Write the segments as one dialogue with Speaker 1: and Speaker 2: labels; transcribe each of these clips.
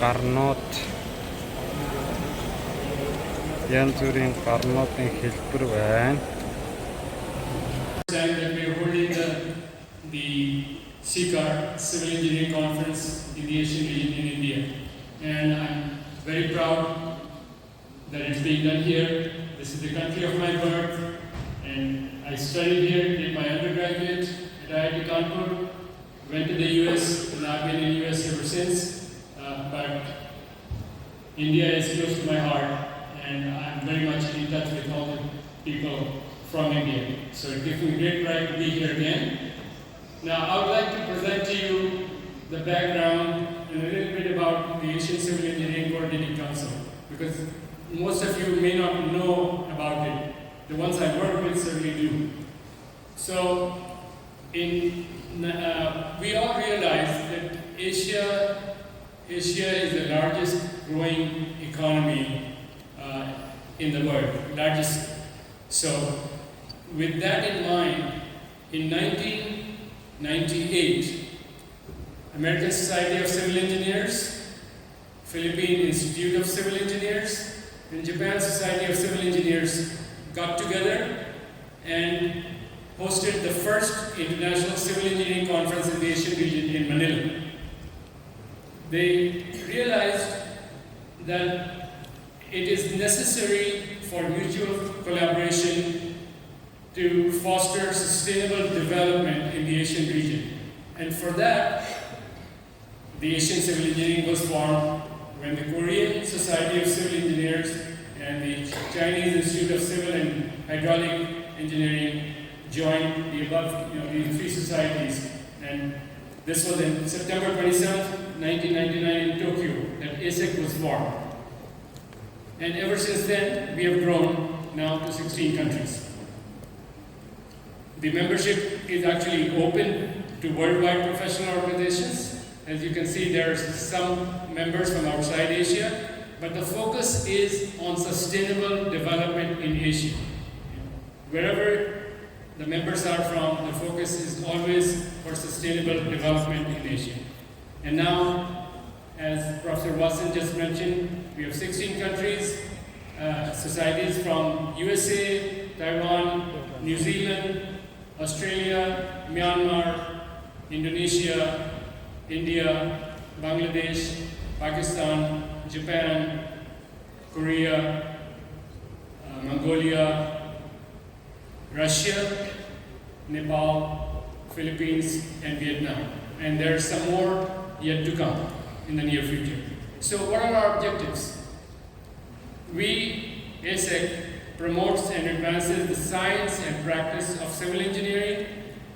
Speaker 1: гарнууд янз бүрийн гарнуудын хэлбэр байна.
Speaker 2: That we are holding the CECAR Civil Engineering Conference in the Asian region in India, and I'm very proud that it's being done here. This is the country of my birth, and I studied here, did my undergraduate at IIT Kanpur, went to the US, and I've been in the US ever since. But India is close to my heart, and I'm very much in touch with all the people from India. So it gives me great pride to be here again. Now I would like to present to you the background and a little bit about the Asian Civil Engineering Coordinating Council, because most of you may not know about it. The ones I work with certainly do. So we all realize that Asia is the largest growing economy in the world, largest. So with that in mind, in 1998, American Society of Civil Engineers, Philippine Institute of Civil Engineers, and Japan Society of Civil Engineers got together and hosted the first International Civil Engineering Conference in the Asian region in Manila. They realized that it is necessary for mutual collaboration to foster sustainable development in the Asian region. And for that, the Asian Civil Engineering was formed when the Korean Society of Civil Engineers and the Chinese Institute of Civil and Hydraulic Engineering joined the above, these three societies. And this was in September 27th, 1999 in Tokyo, that ASEC was formed. And ever since then, we have grown now to 16 countries. The membership is actually open to worldwide professional organizations. As you can see, there are some members from outside Asia, but the focus is on sustainable development in Asia. Wherever the members are from, the focus is always for sustainable development in Asia. And now, as Professor Watson just mentioned, we have 16 countries, societies from USA, Taiwan, New Zealand, Australia, Myanmar, Indonesia, India, Bangladesh, Pakistan, Japan, Korea, Mongolia, Russia, Nepal, Philippines, and Vietnam. And there are some more yet to come in the near future. So what are our objectives? We, ASEC, promotes and advances the science and practice of civil engineering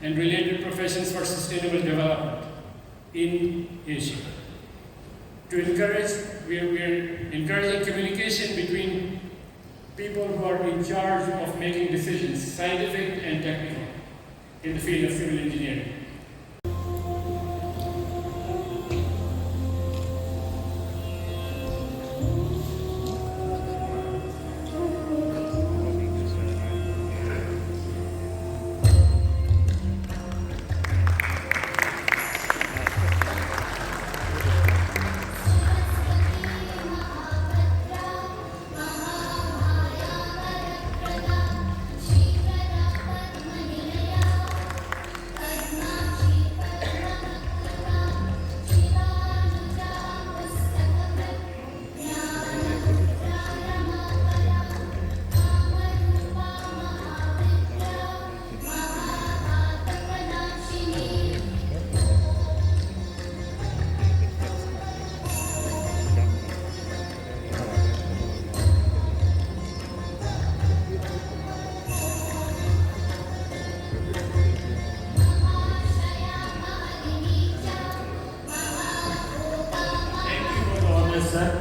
Speaker 2: and related professions for sustainable development in Asia. To encourage, we are encouraging communication between people who are in charge of making decisions, scientific and technical, in the field of civil engineering.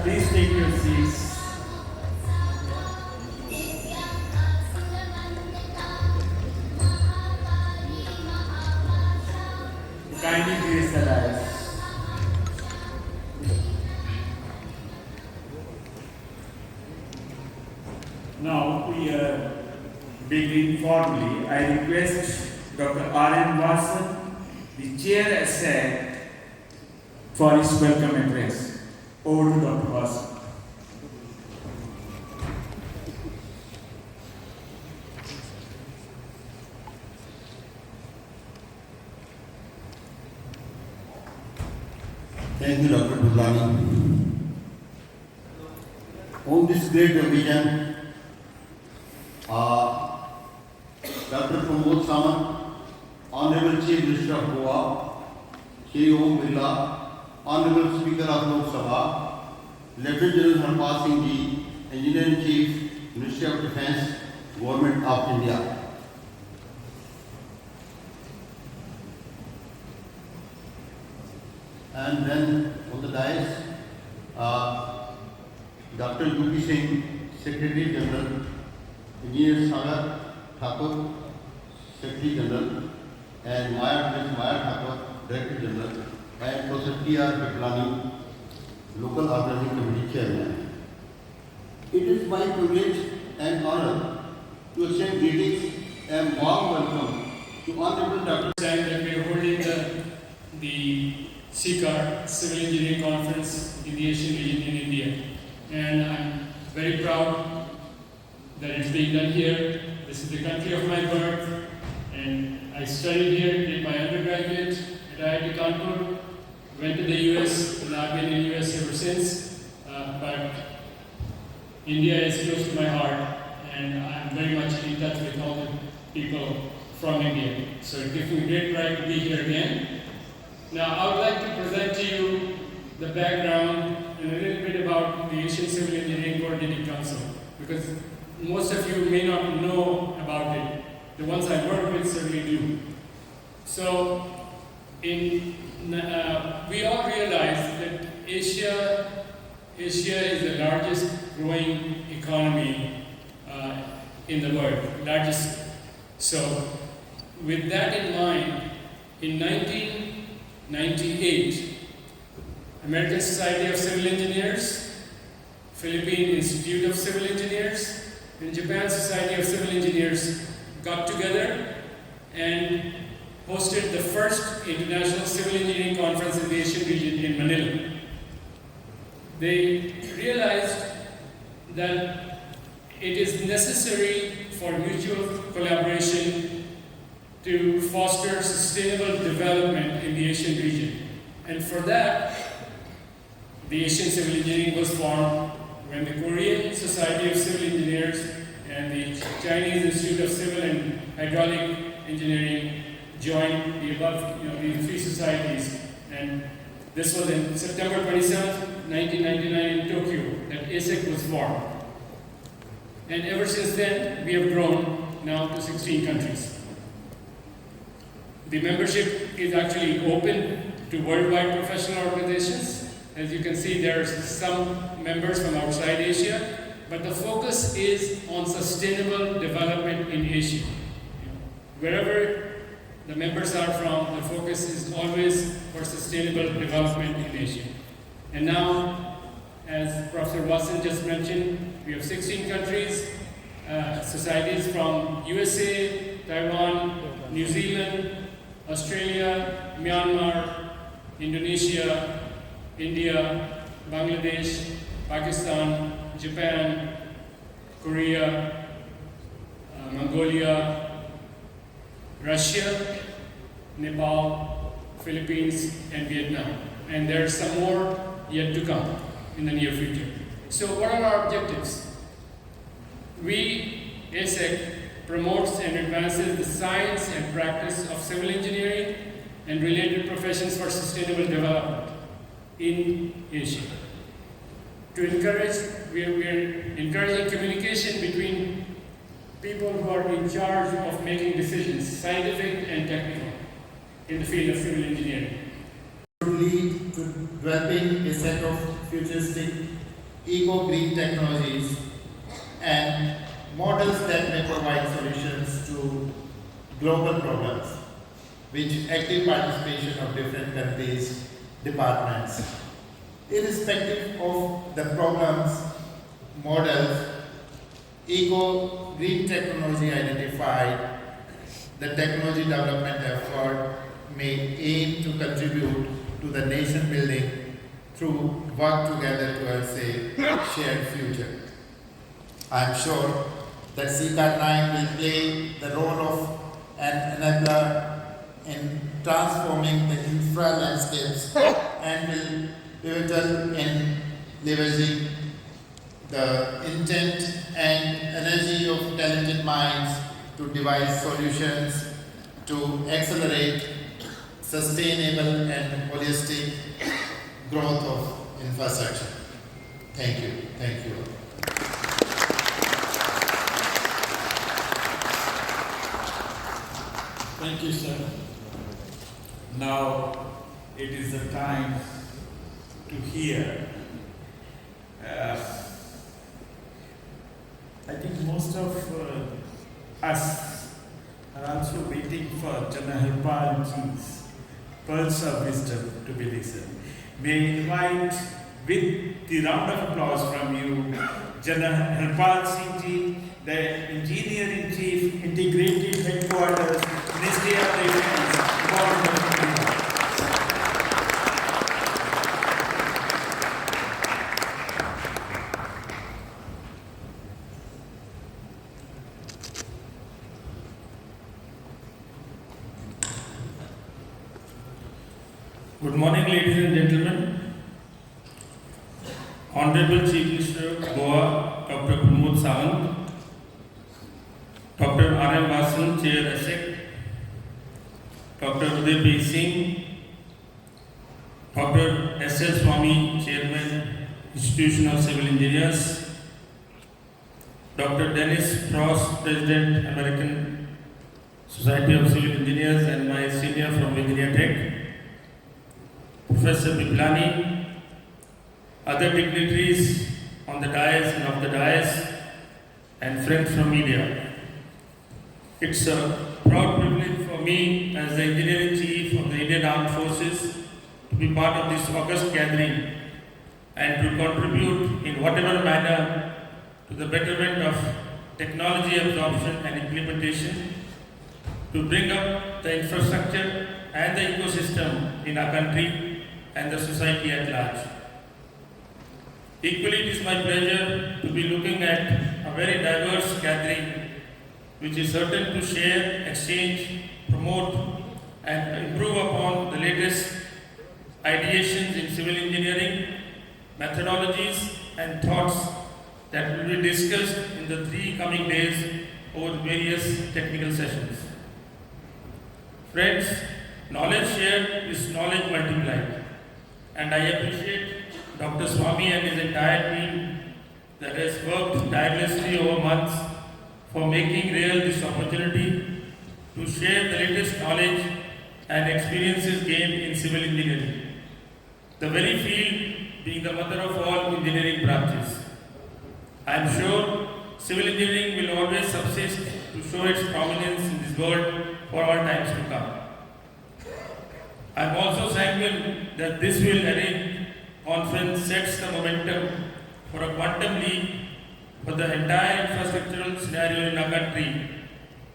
Speaker 2: Please take your seats. Kindly please the dais. Now we begin formally. I request Dr. R.N. Watson, the chair, for his welcome address.
Speaker 3: Over to Dr. Vasu.
Speaker 4: Thank you, Dr. Putlani. On this great occasion, Dr. Pramod Samant, Honorable Chief Minister of Goa, Shri Om Birla, Honorable Speaker of Lok Sabha, Lieutenant General Harpal Singh Ji, Engineer in Chief, Ministry of Defence, Government of India. And then on the dais, Dr. U.P. Singh, Secretary General, Engineer Sagar Thakur, Secretary General, and Ms. Maya Thakur, Director General, and Professor T.R. Biplani, Local Organizing Committee Chairman. It is my privilege and honor to extend greetings and warm welcome to Honorable Dr.
Speaker 2: That we are holding the CECAR Civil Engineering Conference in the Asian region in India. And I'm very proud that it's being done here. This is the country of my birth, and I studied here, did my undergraduate at IIT Kanpur, went to the US, and I've been in the US ever since. But India is close to my heart, and I'm very much in touch with all the people from India. So it gives me great pride to be here again. Now, I would like to present to you the background and a little bit about the Asian Civil Engineering Coordinating Council, because most of you may not know about it. The ones I work with certainly do. So, we all realize that Asia is the largest growing economy in the world, largest. So, with that in mind, in 1998, American Society of Civil Engineers, Philippine Institute of Civil Engineers, and Japan Society of Civil Engineers got together and hosted the first International Civil Engineering Conference in the Asian region in Manila. They realized that it is necessary for mutual collaboration to foster sustainable development in the Asian region. And for that, the Asian Civil Engineering was formed when the Korean Society of Civil Engineers and the Chinese Institute of Civil and Hydraulic Engineering joined the above, these three societies. And this was in September 27th, 1999 in Tokyo, that ASEC was formed. And ever since then, we have grown now to 16 countries. The membership is actually open to worldwide professional organizations. As you can see, there are some members from outside Asia, but the focus is on sustainable development in Asia. Wherever the members are from, the focus is always for sustainable development in Asia. And now, as Professor Watson just mentioned, we have 16 countries, societies from USA, Taiwan, New Zealand, Australia, Myanmar, Indonesia, India, Bangladesh, Pakistan, Japan, Korea, Mongolia, Russia, Nepal, Philippines, and Vietnam. And there are some more yet to come in the near future. So what are our objectives? We, ASEC, promotes and advances the science and practice of civil engineering and related professions for sustainable development in Asia. To encourage, we are encouraging communication between people who are in charge of making decisions, scientific and technical, in the field of civil engineering.
Speaker 5: To lead to developing a set of futuristic eco-green technologies and models that may provide solutions to global problems, with active participation of different countries, departments. Irrespective of the problems, models, eco-green technology identified, the technology development effort may aim to contribute to the nation building through work together towards a shared future. I am sure that CECAR9 will play the role of an enabler in transforming the infra landscapes and will be pivotal in leveraging the intent and energy of talented minds to devise solutions to accelerate sustainable and holistic growth of infrastructure. Thank you. Thank you.
Speaker 3: Thank you, sir. Now it is the time to hear. I think most of us are also waiting for General Harpalji's pearls of wisdom to be listened. May I invite, with the round of applause from you, General Harpalji, the Engineer-in-Chief, Integrated Headquarters, Ministry of Defense, Government of India. Good morning, ladies and gentlemen. Honorable Chief Minister of Goa, Dr. Pramod Sawant, Dr. R.M. Vasan, Chair ASEC, Dr. Uday P. Singh, Dr. S.L. Swami, Chairman, Institution of Civil Engineers, Dr. Dennis Frost, President, American Society of Civil Engineers, and my senior from Virginia Tech, Professor Biplani, other dignitaries on the dais and off the dais, and friends from media. It's a proud privilege for me as the Engineer-in-Chief of the Indian Armed Forces to be part of this august gathering and to contribute in whatever manner to the betterment of technology absorption and implementation, to bring up the infrastructure and the ecosystem in our country and the society at large. Equally, it is my pleasure to be looking at a very diverse gathering which is certain to share, exchange, promote and improve upon the latest ideations in civil engineering, methodologies and thoughts that will be discussed in the 3 coming days over various technical sessions. Friends, knowledge shared is knowledge multiplied, and I appreciate Dr. Swami and his entire team that has worked tirelessly over months for making real this opportunity to share the latest knowledge and experiences gained in civil engineering, the very field being the mother of all engineering branches. I am sure civil engineering will always subsist to show its prominence in this world for all times to come. I am also sanguine that this will arrange conference sets the momentum for a quantum leap for the entire infrastructural scenario in our country,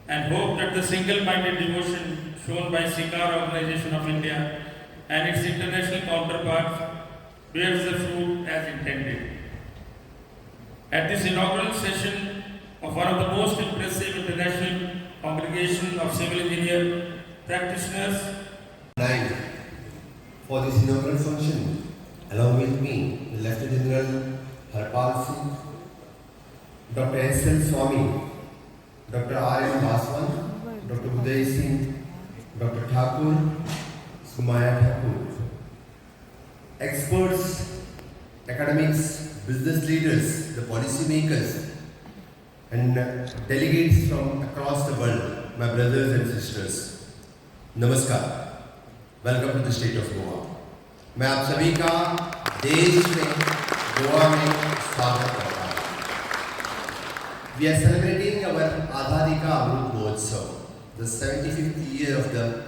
Speaker 3: and hope that the single-minded devotion shown by CECAR Organization of India and its international counterparts bears the fruit as intended. At this inaugural session of one of the most impressive international congregation of civil engineer practitioners,
Speaker 4: for this inaugural function, along with me, the Lieutenant General Harpal Singh, Dr. S.L. Swami, Dr. R.M. Vasan, Dr. Uday Singh, Dr. Thakur, Sumaya Thakur, experts, academics, business leaders, the policy makers, and delegates from across the world, my brothers and sisters. Namaskar. Welcome to the state of Goa. मैं आप सभी का देश में गोवा में स्वागत करता हूँ. We are celebrating our Azadi Ka Amrit Mahotsav, the 75th year of the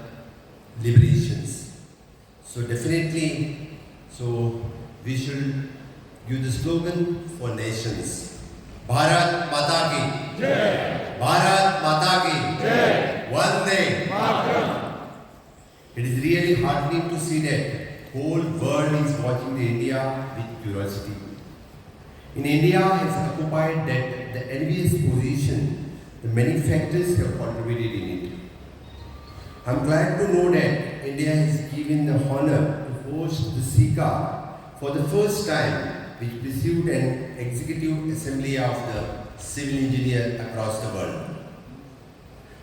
Speaker 4: liberations. So definitely, we should give the slogan for nations. Bharat Mata Ki Jai. Bharat Mata Ki Jai. Vande Mataram. It is really heartening to see that
Speaker 6: whole world is watching the India with curiosity. In India has occupied that the envious position, the many factors have contributed in it. I'm glad to know that India has given the honor to host the CECAR for the first time, which received an executive assembly of the civil engineers across the world.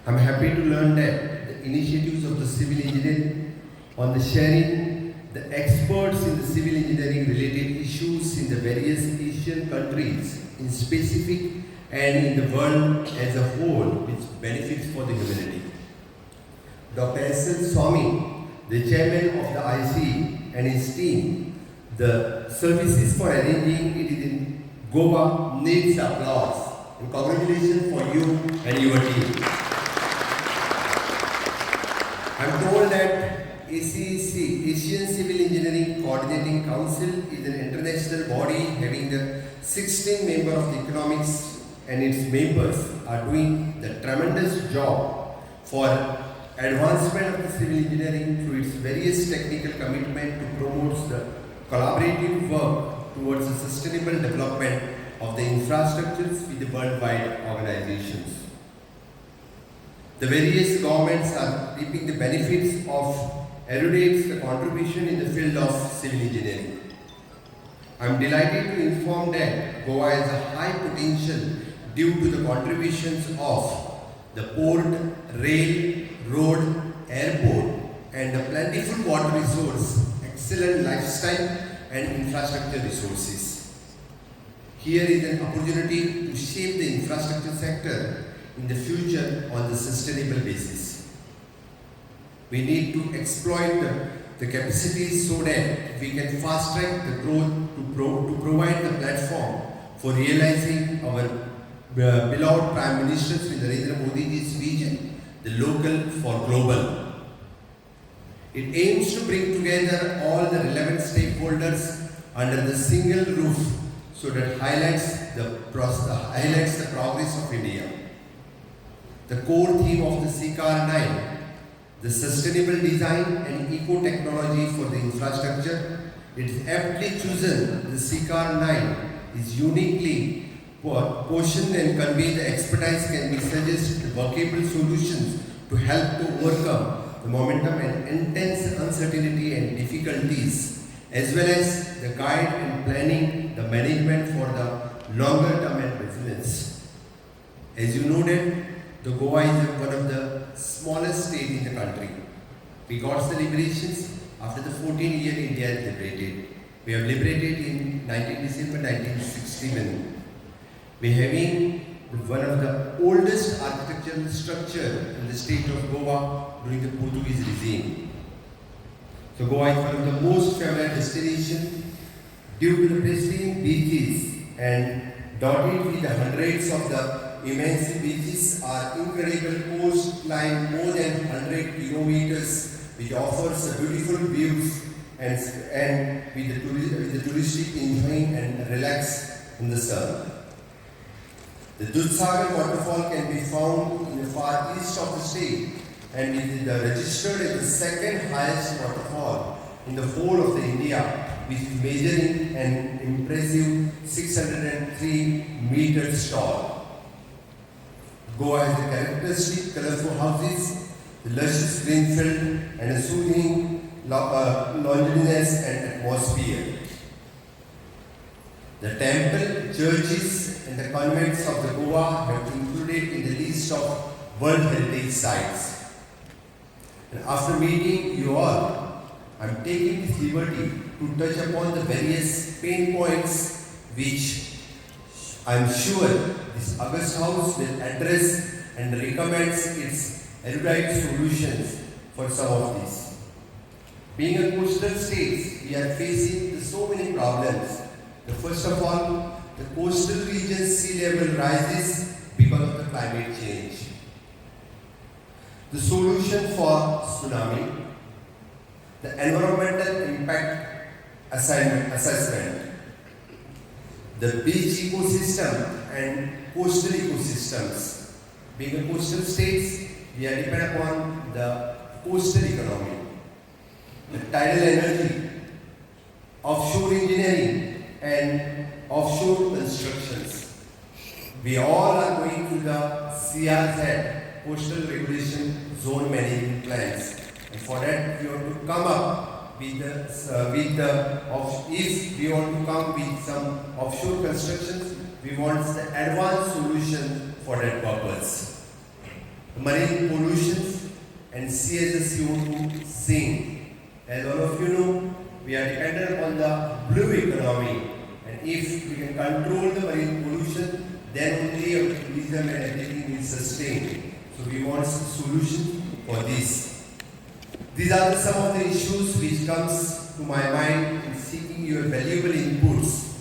Speaker 6: I'm happy to learn that the initiatives of the civil engineering on the sharing the experts in the civil engineering related issues in the various Asian countries in specific and in the world as a whole, which benefits for the humanity. Dr. S.L. Swami, the chairman of the IC, and his team, the services for arranging it in Goa needs applause. And congratulations for you and your team. I'm told that ACEC, Asian Civil Engineering Coordinating Council, is an international body having the 16 members of the economics, and its members are doing the tremendous job for advancement of the civil engineering through its various technical commitment to promote the collaborative work towards the sustainable development of the infrastructures with the worldwide organizations. The various governments are reaping the benefits of erudates the contribution in the field of civil engineering. I am delighted to inform that Goa has a high potential due to the contributions of the port, rail, road, airport, and the plentiful water resource, excellent lifestyle and infrastructure resources. Here is an opportunity to shape the infrastructure sector in the future on the sustainable basis. We need to exploit the capacities so that we can fast track the growth to provide the platform for realizing our beloved Prime Minister's with Narendra Modi's vision, the local for global. It aims to bring together all the relevant stakeholders under the single roof so that highlights the progress of India. The core theme of the CECAR9, the sustainable design and eco-technology for the infrastructure, it is aptly chosen. The CECAR9 is uniquely portioned and convey the expertise can be suggested workable solutions to help to overcome the momentum and intense uncertainty and difficulties, as well as the guide in planning the management for the longer term and resilience. As you noted, the Goa is one of the smallest states in the country. We got the liberations after the 14-year India is liberated. We have liberated in 19 December 1961. We are having one of the oldest architectural structure in the state of Goa during the Portuguese regime. So Goa is one of the most favored destinations due to the pristine beaches and dotted with the hundreds of the immense beaches are incredible coastline more than 100 kilometers, which offers beautiful views and with the touristic enjoying and relax in the sun. The Dudhsagar waterfall can be found in the far east of the state and is registered as the second highest waterfall in the whole of the India, which is measuring an impressive 603 meters tall. Goa has the characteristic colorful houses, the luscious green field, and a soothing loneliness and atmosphere. The temple, churches, and the convents of the Goa have been included in the list of World Heritage Sites. And after meeting you all, I am taking this liberty to touch upon the various pain points which I am sure this August House will address and recommends its erudite solutions for some of these. Being a coastal state, we are facing so many problems. First of all, the coastal region's sea level rises because of the climate change. The solution for tsunami, the environmental impact assessment, the beach ecosystem and coastal ecosystems. Being a coastal states, we are dependent upon the coastal economy. The tidal energy, offshore engineering and offshore constructions. We all are going through the CECAR9 Coastal Regulation Zone Management Plans. And for that, we want to come up with if we want to come with some offshore constructions, we want the advanced solution for that purpose. Marine pollutions and CS CO2 sink. As all of you know, we are dependent upon the blue economy, and if we can control the marine pollution, then only our tourism and everything will sustain. So we want solution for this. These are some of the issues which comes to my mind in seeking your valuable inputs.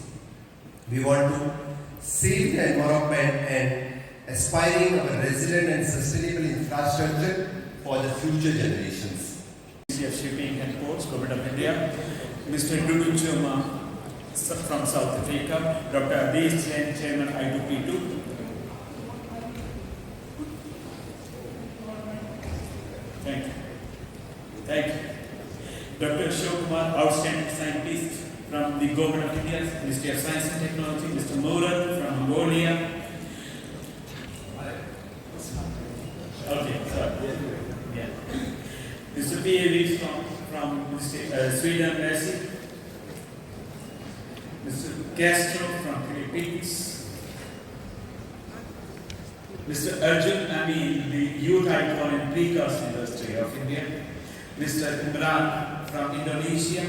Speaker 6: We want to save the environment and aspiring our resilient and sustainable infrastructure for the future generations.
Speaker 2: Ministry of Shipping and Ports, Government of India, Mr. Dudu Chuma from South Africa, Dr. Adesh Jain, Chairman I2P2. Thank you. Thank you. Dr. Ashok Kumar, outstanding scientist from the Government of India, Ministry of Science and Technology, Mr. Murad from Mongolia. Okay, sorry. Yeah. Mr. P.A. from Sweden, Mercy. Mr. Castro from Philippines. Mr. Arjun Amin, the youth icon in precast industry of India. Mr. Imran from Indonesia.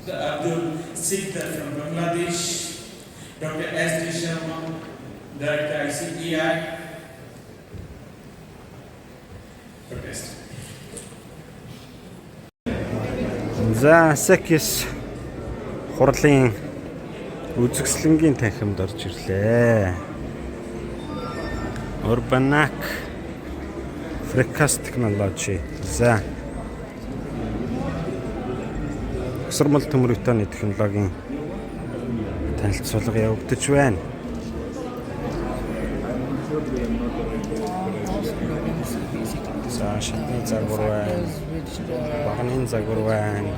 Speaker 2: Mr. Abdul Sikdar from Bangladesh. Dr. S. D. Sharma, Director ICEI.
Speaker 1: За CECAR9 хурлын үзэсгэлэнгийн танхимд орж ирлээ. Urbanak Precast Technology. За Усармал төмөрөйтөний технологийн танилцуулга явагдаж байна. За шатны загвар байна. Багны загвар байна.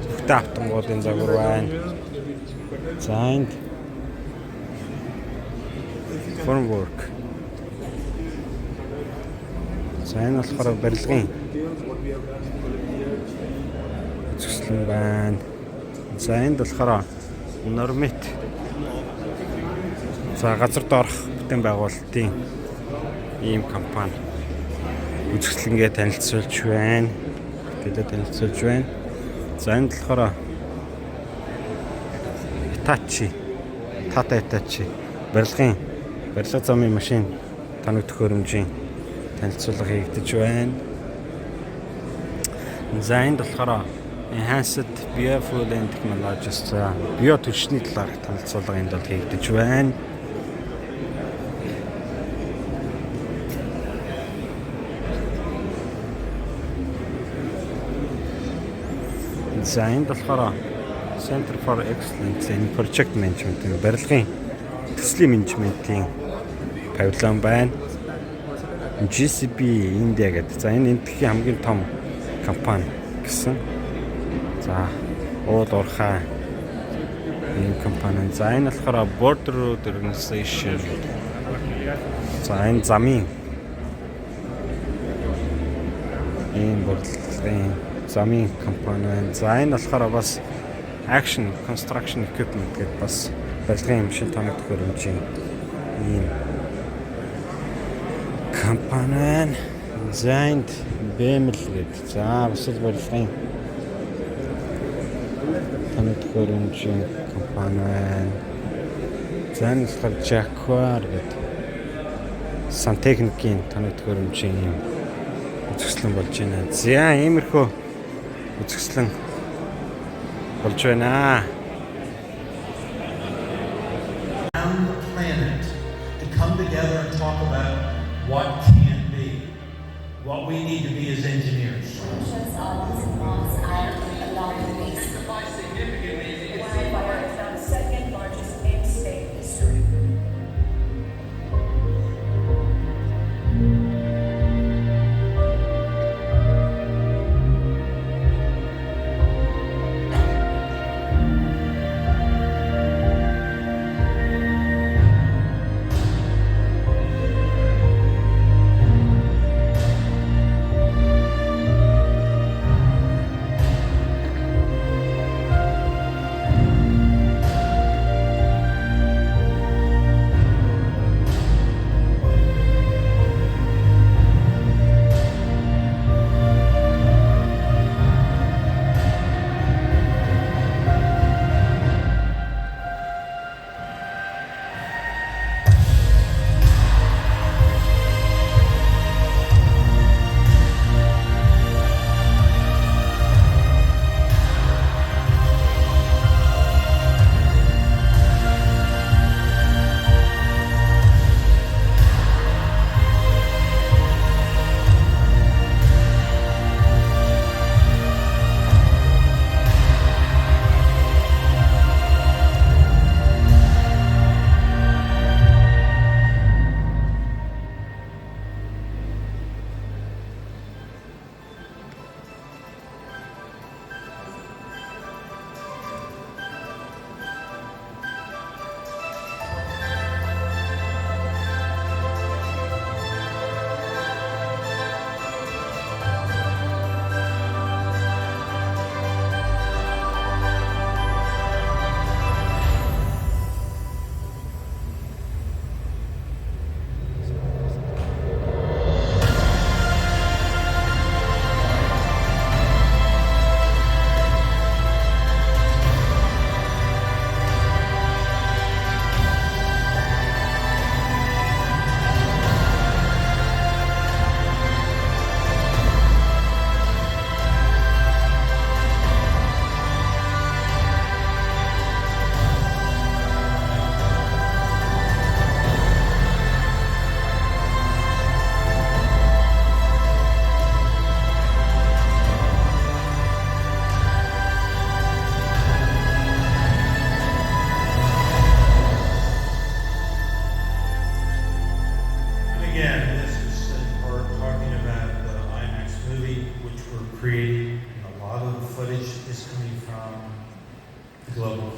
Speaker 1: Бүхтэй автомобилийн загвар байна. За энд formwork. За энэ болохоор барилгын үзэсгэлэн байна. За энд болохоор нормит. За газар доорх бүтээн байгуулалтын ийм компани үзэсгэлэнгээ танилцуулж байна. Тэдэ танилцуулж байна. За энд болохоор Hitachi барилга замын машин таныг төхөөрөмжийн танилцуулга хийгдэж байна. За энд болохоор enhanced biofuel technologies био түлшний талаарх танилцуулга энд бол хийгдэж байна. За энд болохоор Center for Excellence in Project Management барилгын төслийн менежментийн павильон байна. GCB India гэдэг. За энэ энэтхэгийн хамгийн том компани гэсэн. За уул уурхай энэ компани. За энэ болохоор Border Road Organization. За энэ замын энэ барилгын замын компани байна. За энэ болохоор бас Action Construction Equipment гэдэг бас барилгын машин таныг төхөөрөмжийн ийм компани байна. За энд BML гэдэг. За бас л барилгын таныг төхөөрөмжийн компани байна. За энэ болохоор Jaguar гэдэг. Сантехникийн таныг төхөөрөмжийн ийм үзэсгэлэн болж байна. За иймэрхүү үзэсгэлэн болж байна.
Speaker 7: Around the planet to come together and talk about what can be, what we need to be as engineers.
Speaker 8: Second largest in-state history.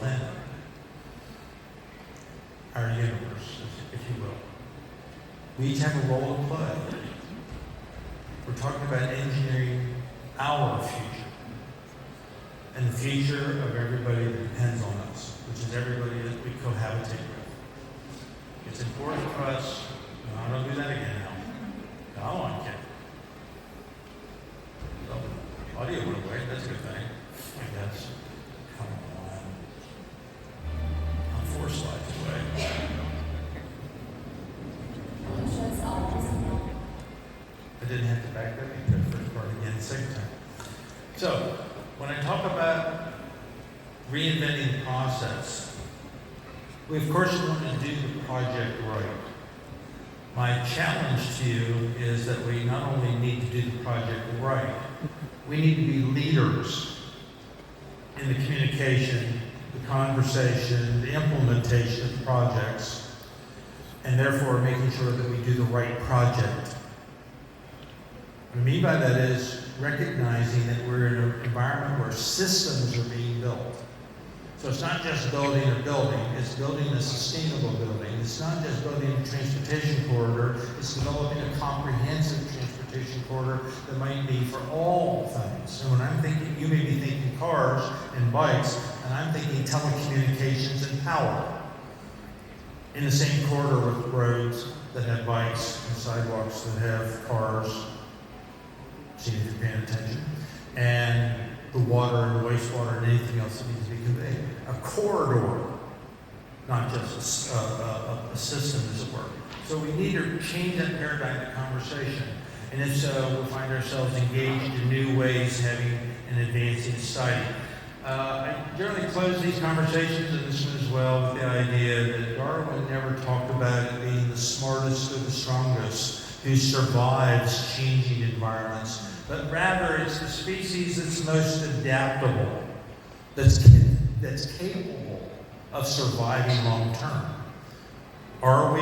Speaker 7: within our universe, if you will. We each have a role to play. We're talking about engineering our future and the future of everybody that depends on us, which is everybody that we cohabitate with. It's important for us. No, I don't do that again now. No, I don't care. So, audio went away. That's a good thing, I guess. Come on. I'm 4 slides away. I didn't have to back up into the first part again the second time. So, when I talk about reinventing the process, we of course want to do the project right. My challenge to you is that we not only need to do the project right, we need to be leaders in the communication, the conversation, the implementation of projects, and therefore making sure that we do the right project. What I mean by that is recognizing that we're in an environment where systems are being built. So it's not just building a building, it's building a sustainable building. It's not just building a transportation corridor, it's developing a comprehensive transportation corridor that might be for all things. And when I'm thinking, you may be thinking cars and bikes, and I'm thinking telecommunications and power. In the same corridor with roads that have bikes and sidewalks that have cars, see if you're paying attention, and the water and wastewater and anything else that needs to be conveyed. A corridor, not just a system, as it were. So we need to change that paradigm of conversation. And if so, we'll find ourselves engaged in new ways, having an advancing society. I generally close these conversations, and this one as well, with the idea that Darwin never talked about it being the smartest or the strongest who survives changing environments, but rather it's the species that's most adaptable, that's capable of surviving long term. Are we,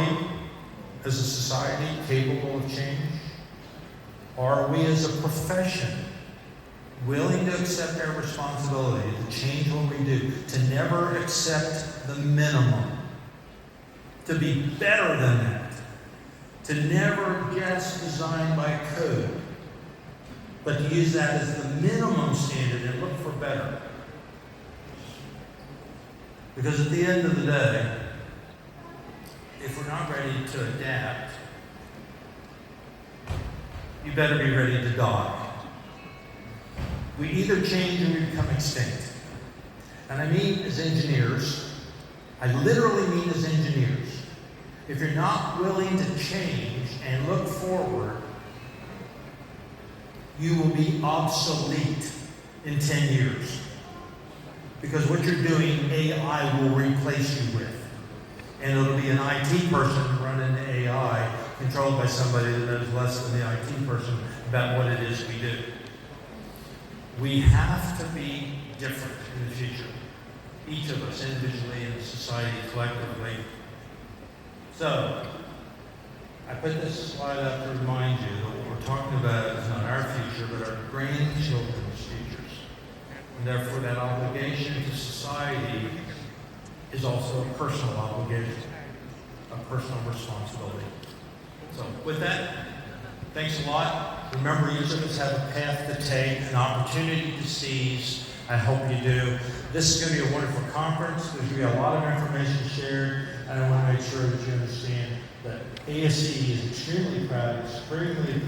Speaker 7: as a society, capable of change? Are we, as a profession, willing to accept our responsibility to change what we do, to never accept the minimum, to be better than that, to never just design by code, but to use that as the minimum standard and look for better? Because at the end of the day, if we're not ready to adapt, you better be ready to die. We either change or we become extinct. And I mean as engineers, I literally mean as engineers. If you're not willing to change and look forward, you will be obsolete in 10 years. Because what you're doing, AI will replace you with. And it'll be an IT person running the AI, controlled by somebody that knows less than the IT person about what it is we do. We have to be different in the future. Each of us, individually and society, collectively. So, I put this slide up to remind you that what we're talking about is not our future, but our grandchildren's futures. And therefore, that obligation to society is also a personal obligation, a personal responsibility. So, with that, thanks a lot. Remember, each of us have a path to take, an opportunity to seize. I hope you do. This is going to be a wonderful conference. There's going to be a lot of information shared, and I want to make sure that you understand that ASE is extremely proud, extremely